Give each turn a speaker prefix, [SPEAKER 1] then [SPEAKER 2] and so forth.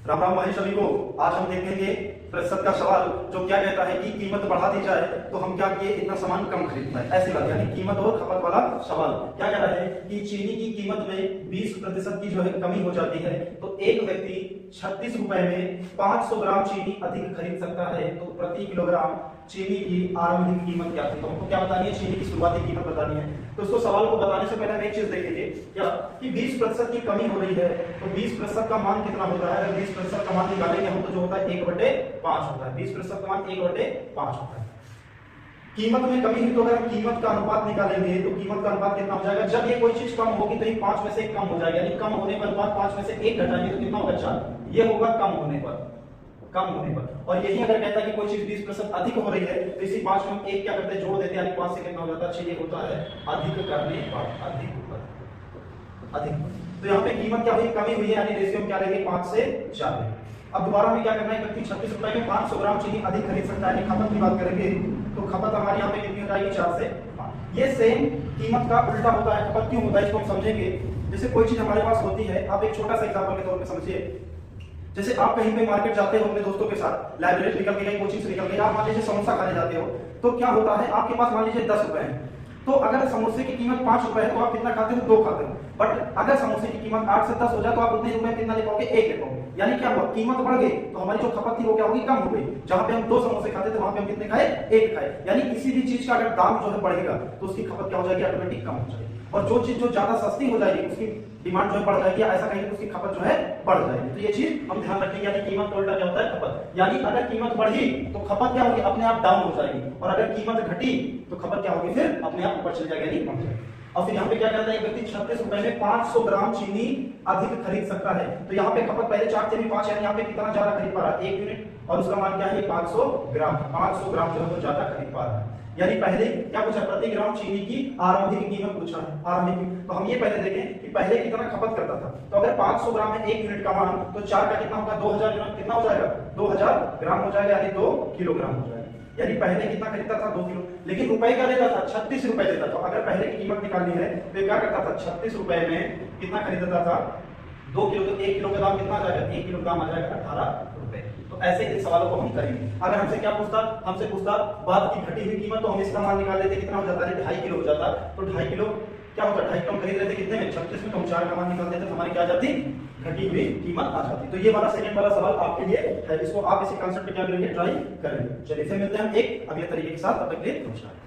[SPEAKER 1] राम राम भाई सभी को। आज हम देखेंगे प्रतिशत का सवाल जो क्या कहता है कि कीमत बढ़ा दी जाए तो हम क्या किए, इतना सामान कम खरीदना है। ऐसी बात, यानी कीमत और खपत वाला सवाल क्या कह रहा है कि चीनी की कीमत में 20% की जो है कमी हो जाती है तो एक व्यक्ति 36 रुपए में 500 ग्राम चीनी अधिक खरीद सकता है। तो प्रति किलोग्राम चीनी की आरंभिक कीमत क्या थी, तो हमको क्या बतानी है, चीनी की शुरुआती कीमत बतानी है। तो इसको सवाल को बताने से पहले हम एक चीज देखेंगे क्या कि 20% की कमी हो रही है तो 20% का मान कितना होता है। अगर 20% का मान निकालेंगे हम तो जो होता है 1/5 होता है। 20% का मान 1/5 होता है। कीमत में कमी हुई तो अगर हम कीमत का अनुपात निकालेंगे तो कीमत का अनुपात कितना हो जाएगा, जब ये कोई चीज कम होगी तो ये 5 में से 1 कम हो जाएगा, यानी कम होने पर अनुपात 5 में से 1 घटाएंगे तो कितना होगा 4। ये होगा कम होने पर, कम होने पर। और यही अगर कहता है कि कोई चीज 20% अधिक हो रही है तो इसी 5 में हम 1 क्या करते हैं, जोड़ देते हैं, यानी 5 से कितना हो जाता है 6। ये होता है अधिक करने पर, अधिक। तो यहाँ पे कीमत क्या हुई, कमी हुई है, यानी रेशियो क्या रहेगी 5 से 4। अब दोबारा हमें क्या करना है, व्यक्ति 36 रुपए में 500 ग्राम चीनी अधिक खरीद सकता है। खपत की बात करेंगे तो खपत हमारी यहाँ पे कितनी हो जाएगी, 4 से 5। ये सेम कीमत का उल्टा होता है। खपत क्यों होता है इसको हम समझेंगे। जैसे कोई चीज हमारे पास होती है, आप एक छोटा सा एग्जांपल के तौर पे समझिए। जैसे आप कहीं पे मार्केट जाते हो अपने दोस्तों के साथ, लाइब्रेरी निकल के गए, कोचिंग से निकल के, आप मान लीजिए समोसा खाने जाते हो तो क्या होता है, आपके पास मान लीजिए 10 रुपए है। तो अगर समोसे की कीमत 5 रुपए है तो आप कितना खाते हो, 2 खाते हो। बट अगर समोसे की कीमत 8 से 10 हो जाए तो आप उतने रुपए कितना ले पाओगे, 1 ले पाओगे। यानी क्या हुआ, कीमत बढ़ गई तो हमारी जो खपत थी वो क्या होगी, कम हो गई। जहां पे हम 2 समोसे खाते थे वहां पे हम कितने खाए, 1 खाए। यानी किसी भी चीज का अगर दाम जो है बढ़ेगा तो उसकी खपत क्या हो जाएगी, ऑटोमेटिक कम हो जाएगी। और जो चीज जो ज्यादा सस्ती हो जाएगी उसकी डिमांड जो है बढ़ जाएगी, ऐसा कहेंगे उसकी खपत जो है बढ़ जाएगी। तो ये चीज हम ध्यान रखेंगे, यानी कीमत का उल्टा क्या होता है, खपत। यानी अगर कीमत बढ़ी तो खपत क्या होगी, अपने आप डाउन हो जाएगी, और अगर कीमत घटी तो खपत क्या होगी, फिर अपने आप ऊपर चली जाएगी, यानी बढ़ जाएगी। और फिर यहाँ पे क्या करता है, एक व्यक्ति 36 रुपए में 500 ग्राम चीनी अधिक खरीद सकता है। तो यहाँ पे खपत पहले 4 थे 5, यानी यहाँ पे कितना ज्यादा खरीद पा रहा है, 1 यूनिट, और उसका मान क्या है 500 ग्राम। 500 ग्राम जो है वो ज्यादा खरीद पा रहा है। यानी पहले क्या पूछा, प्रति ग्राम चीनी की आरंभिक कीमत पूछा है, आरंभिक। तो हम ये पहले देखें कि पहले कितना खपत करता था। तो अगर 500 ग्राम में 1 यूनिट का मान तो 4 का कितना होगा, 2000 ग्राम कितना हो जाएगा, 2000 ग्राम हो जाएगा, यानी 2 किलोग्राम हो जाएगा। यानी पहले कितना खरीदता था, 2 किलो, लेकिन रुपए का लेता था 36 रुपए देता था। अगर पहले की कीमत निकालनी है तो क्या करता था, 36 रुपए में कितना खरीदता था, 2 किलो। तो 1 किलो का दाम कितना आ जाएगा, 1 किलो का दाम आ जाएगा 18 रुपए। तो ऐसे इन सवालों को हम करेंगे। अगर हमसे क्या पूछता, हमसे पूछता बाद की घटी हुई कीमत, तो हम इसका मान निकाल लेते, कितना हो जाता है, 2.5 किलो हो जाता। तो 2.5 किलो क्या होता है, 2.5 किलो खरीद लेते कितने में, 36 में। तो हम 4 का मान निकाल देते, हमारी क्या आ जाती, घटी हुई कीमत आ जाती। तो ये वाला सेकंड वाला सवाल आपके लिए है, इसको आप इसी कांसेप्ट पे क्या करेंगे, ट्राई करेंगे। चलिए फिर मिलते हैं हम एक अगले तरीके के साथ, तब तक के लिए नमस्कार।